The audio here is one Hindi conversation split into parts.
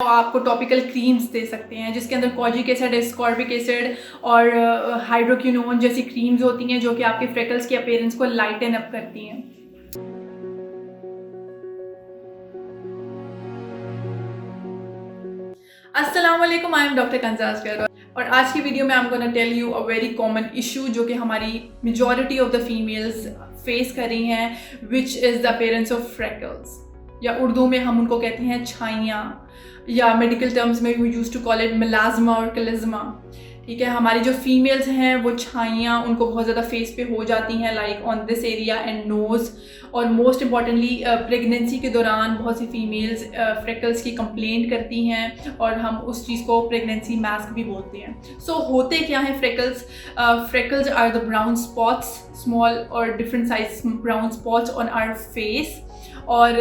आपको टॉपिकल क्रीम्स दे सकते हैं जिसके अंदर कोजिक एसिड, एस्कॉर्बिक एसिड और हाइड्रोक्विनोन जैसी क्रीम्स होती हैं जो कि आपके फ्रेकल्स के अपीयरेंस को लाइटन अप करती हैं। अस्सलाम वालेकुम, आई एम डॉक्टर कंजा और आज की वीडियो में I am gonna tell you a very common issue जो कि हमारी majority of the females face कर रही हैं, which is the appearance of freckles, या उर्दू में हम उनको कहते हैं छाइयाँ, या मेडिकल टर्म्स में we use to call it melasma और कलिज्मा। ठीक है, हमारी जो फीमेल्स हैं वो छाइयाँ उनको बहुत ज़्यादा फेस पे हो जाती हैं, like on this area and nose. और मोस्ट इम्पॉर्टेंटली प्रेगनेंसी के दौरान बहुत सी फीमेल्स फ्रेकल्स की कंप्लेंट करती हैं और हम उस चीज़ को प्रेगनेंसी मास्क भी बोलते हैं। सो होते क्या हैं freckles? Freckles are the brown spots, small और different size brown spots on our face. और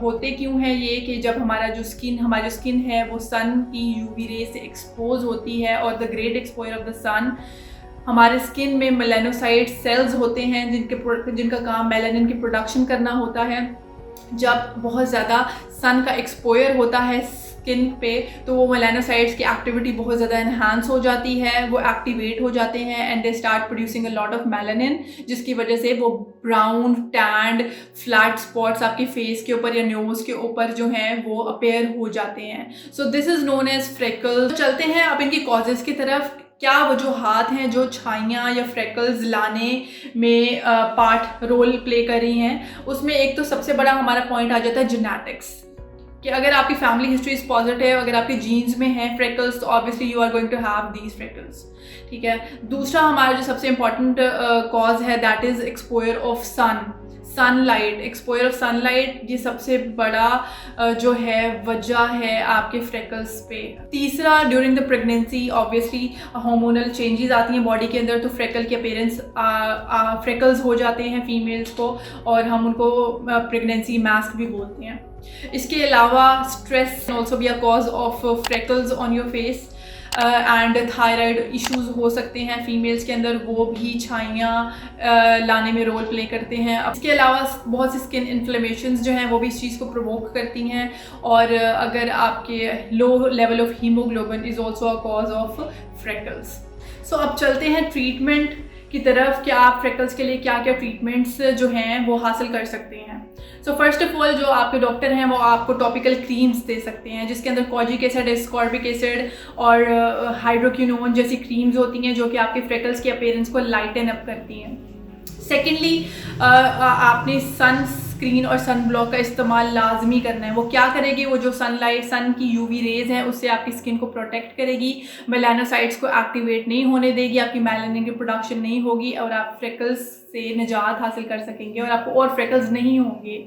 होते क्यों हैं ये कि जब हमारी जो स्किन है वो सन की यूवी रे से एक्सपोज होती है, और the great exposure of the sun, हमारे स्किन में मेलानोसाइट सेल्स होते हैं जिनका काम मेलानिन की प्रोडक्शन करना होता है। जब बहुत ज़्यादा सन का एक्सपोजर होता है स्किन पे तो वो मेलानोसाइट्स की एक्टिविटी बहुत ज़्यादा एनहांस हो जाती है, वो एक्टिवेट हो जाते हैं and they start producing a lot of melanin, जिसकी वजह से वो ब्राउन टैंड फ्लैट स्पॉट्स आपके फेस के ऊपर या नोज़ के ऊपर जो हैं वो अपेयर हो जाते हैं। So this is known as freckles. चलते हैं अब इनकी कॉजेज़ की तरफ। क्या वजूहात हैं जो छाइयाँ या फ्रेकल्स लाने में रोल प्ले कर रही हैं? उसमें एक तो सबसे बड़ा हमारा पॉइंट आ जाता है जेनेटिक्स, कि अगर आपकी फैमिली हिस्ट्री इज पॉजिटिव, अगर आपके जीन्स में है फ्रेकल्स तो obviously you are going to have these freckles. ठीक है, दूसरा हमारा जो सबसे इम्पॉर्टेंट कॉज है that is exposure of sunlight. Exposure of sunlight ये सबसे बड़ा जो है वजह है आपके फ्रेकल्स पे। तीसरा, during the pregnancy obviously hormonal changes आती हैं बॉडी के अंदर, तो फ्रेकल के अपीयरेंस फ्रेकल्स हो जाते हैं फीमेल्स को, और हम उनको प्रेगनेंसी मास्क भी बोलते हैं। इसके अलावा stress also be a cause of freckles on your face, and thyroid issues हो सकते हैं फीमेल्स के अंदर, वो भी छाइयाँ लाने में रोल प्ले करते हैं। इसके अलावा बहुत सी स्किन इन्फ्लेमेशंस जो हैं वो भी इस चीज़ को प्रोवोक करती हैं, और अगर आपके low level of haemoglobin is also a cause of freckles. So अब चलते हैं ट्रीटमेंट की तरफ कि आप फ्रेकल्स के लिए क्या क्या ट्रीटमेंट्स जो हैं वो हासिल कर सकते हैं। सो फर्स्ट ऑफ ऑल, जो आपके डॉक्टर हैं वो आपको टॉपिकल क्रीम्स दे सकते हैं जिसके अंदर कोजिक एसिड, एस्कॉर्बिक एसिड और हाइड्रोक्विनोन जैसी क्रीम्स होती हैं जो कि आपके फ्रेकल्स के अपीयरेंस को लाइटन अप करती हैं। सेकेंडली, आपने सन स्क्रीन और सन ब्लॉक का इस्तेमाल लाजमी करना है। वो क्या करेगी? वो जो सन की यूवी रेज हैं उससे आपकी स्किन को प्रोटेक्ट करेगी, मेलानोसाइट्स को एक्टिवेट नहीं होने देगी, आपकी मेलानिन की प्रोडक्शन नहीं होगी और आप फ्रेकल्स से निजात हासिल कर सकेंगे और आपको और फ्रेकल्स नहीं होंगे।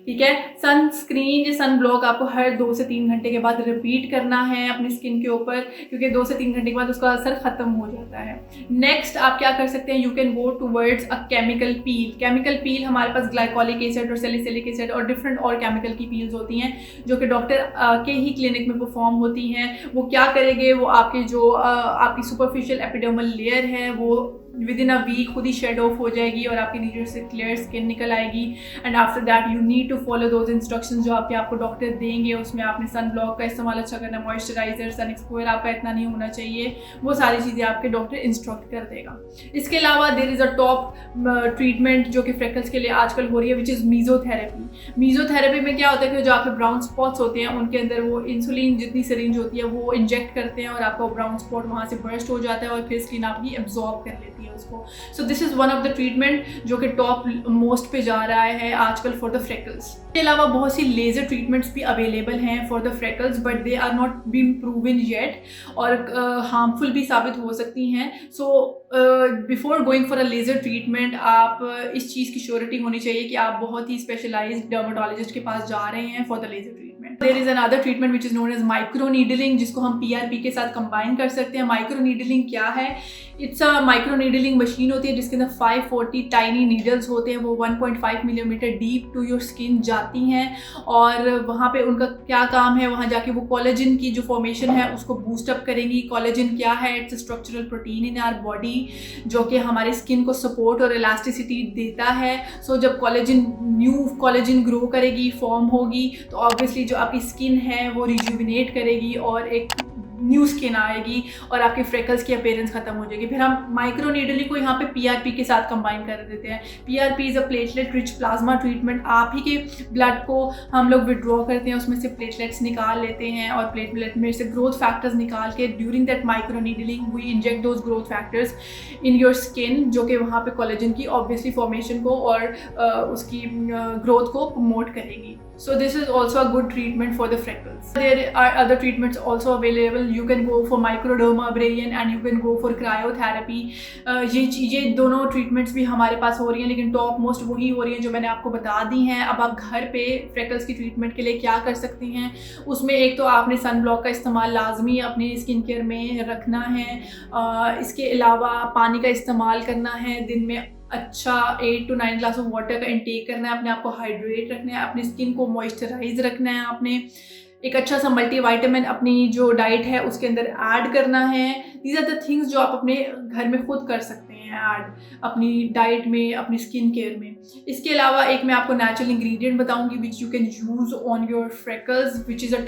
ठीक है, सन स्क्रीन या सन ब्लॉक आपको हर 2 से 3 घंटे के बाद रिपीट करना है अपनी स्किन के ऊपर, क्योंकि 2 से 3 घंटे के बाद उसका असर ख़त्म हो जाता है। नेक्स्ट आप क्या कर सकते हैं? You can go towards a chemical peel. Chemical peel हमारे पास ग्लाइकोलिक एसिड और सैलिसिलिक एसिड और डिफरेंट और केमिकल की पील्स होती हैं जो कि डॉक्टर के ही क्लिनिक में परफॉर्म होती हैं। वो क्या करेंगे? वो आपकी जो आपकी सुपरफिशियल एपिडर्मल लेयर है वो विद इन अ वीक खुद ही शेड ऑफ हो जाएगी और आपकी नीचे से क्लियर स्किन निकल आएगी। And after that you need to follow those instructions जो आपको डॉक्टर देंगे। उसमें आपने सन ब्लॉक का इस्तेमाल अच्छा करना, मॉइस्चराइजर, सन एक्सपोजर आपका इतना नहीं होना चाहिए, वो सारी चीज़ें आपके डॉक्टर इंस्ट्रक्ट कर देगा। इसके अलावा there is a top treatment जो कि फ्रेकल्स के लिए आजकल हो रही है, विच इज़ मीजोथेरेपी। मीजोथेरेपी में क्या होता है कि जो आपके ब्राउन स्पॉट्स होते हैं उनके अंदर वो इंसुलिन जितनी सिरिंज होती है वो इंजेक्ट करते हैं और आपका ब्राउन स्पॉट वहाँ से बर्स्ट हो जाता है और फिर स्किन आपकी एब्जॉर्ब कर लेती है उसको। सो this is one of the treatment जो कि टॉप मोस्ट पे जा रहा है आजकल फॉर द फ्रेकल्स। इसके अलावा बहुत सी लेज़र ट्रीटमेंट्स भी अवेलेबल हैं for the freckles, but they are not been proven yet और हार्मफुल भी साबित हो सकती हैं। So before going for a laser treatment आप इस चीज़ की श्योरिटी होनी चाहिए कि आप बहुत ही स्पेशलाइज्ड डर्मेटोलॉजिस्ट के पास जा रहे हैं for the laser treatment. There is another treatment which is known as micro needling, जिसको हम PRP के साथ कंबाइन कर सकते हैं। माइक्रो नीडलिंग क्या है? It's a micro needling machine होती है जिसके अंदर 540 टाइनी नीडल्स होते हैं, वो 1.5 millimetre deep to your skin जाती हैं और वहाँ पे उनका क्या काम है? वहाँ जाके वो कोलेजन की जो फॉर्मेशन है उसको बूस्ट अप करेंगी। कोलेजन क्या है? It's a structural protein in our body जो कि हमारी स्किन को सपोर्ट और इलास्टिसिटी देता है। सो जब न्यू कोलेजन ग्रो करेगी, फॉर्म होगी, तो ऑब्वियसली जो आपकी आपकी स्किन है वो रिजुविनेट करेगी और एक न्यू स्किन आएगी और आपके फ्रेकल्स की अपीयरेंस खत्म हो जाएगी। फिर हम माइक्रोनीडली को यहाँ पे पीआरपी के साथ कंबाइन कर देते हैं। PRP is a platelet rich plasma treatment. आप ही के ब्लड को हम लोग विड्रॉ करते हैं, उसमें से प्लेटलेट्स निकाल लेते हैं और प्लेटलेट में से ग्रोथ फैक्टर्स निकाल के during that microneedling we inject those growth factors in your skin, जो कि वहाँ पे कोलेजन की ऑब्वियसली फॉर्मेशन को और उसकी ग्रोथ को प्रमोट करेगी। So this is also a good treatment for the freckles. There are other treatments also available. You can go for microdermabrasion and you can go for cryotherapy. ये दोनों treatments भी हमारे पास हो रही हैं, लेकिन टॉप मोस्ट वही हो रही हैं जो मैंने आपको बता दी हैं। अब आप घर पे freckles की ट्रीटमेंट के लिए क्या कर सकती हैं, उसमें एक तो आपने सन ब्लॉक का इस्तेमाल लाजमी अपनी स्किन केयर में रखना है। इसके अलावा पानी का इस्तेमाल करना है, दिन में अच्छा 8 to 9 ग्लास ऑफ वाटर का इंटेक करना है, अपने आप को हाइड्रेट रखना है, अपनी स्किन को मॉइस्चराइज रखना है, आपने एक अच्छा सा मल्टीविटामिन अपनी जो डाइट है उसके अंदर ऐड करना है। दीज आर द थिंग्स जो आप अपने घर में खुद कर सकते हैं ऐड अपनी डाइट में, अपनी स्किन केयर में। इसके अलावा एक मैं आपको नेचुरल इंग्रेडिएंट बताऊंगी which you can use on your freckles, which is a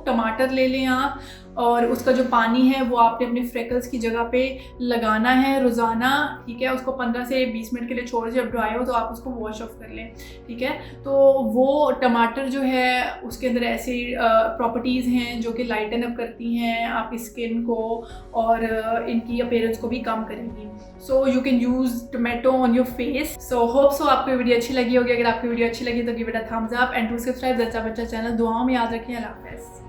टमाटर ले लें आप, और उसका जो पानी है वो आपने अपने फ्रेकल्स की जगह पे लगाना है रोज़ाना, ठीक है। उसको 15 से 20 मिनट के लिए छोड़, जब ड्राई हो तो आप उसको वॉश ऑफ कर लें, ठीक है। तो वो टमाटर जो है उसके अंदर ऐसे प्रॉपर्टीज़ हैं जो कि लाइटन अप करती हैं आपकी स्किन को और इनकी अपीयरेंस को भी कम करेंगी। So you can use tomato on your face. So hope so आपको वीडियो अच्छी लगी होगी। अगर आपको वीडियो अच्छी लगी तो give it a thumbs up and to subscribe that's our channel. दुआओं में याद रखें। अल्लाह हाफ़िज़।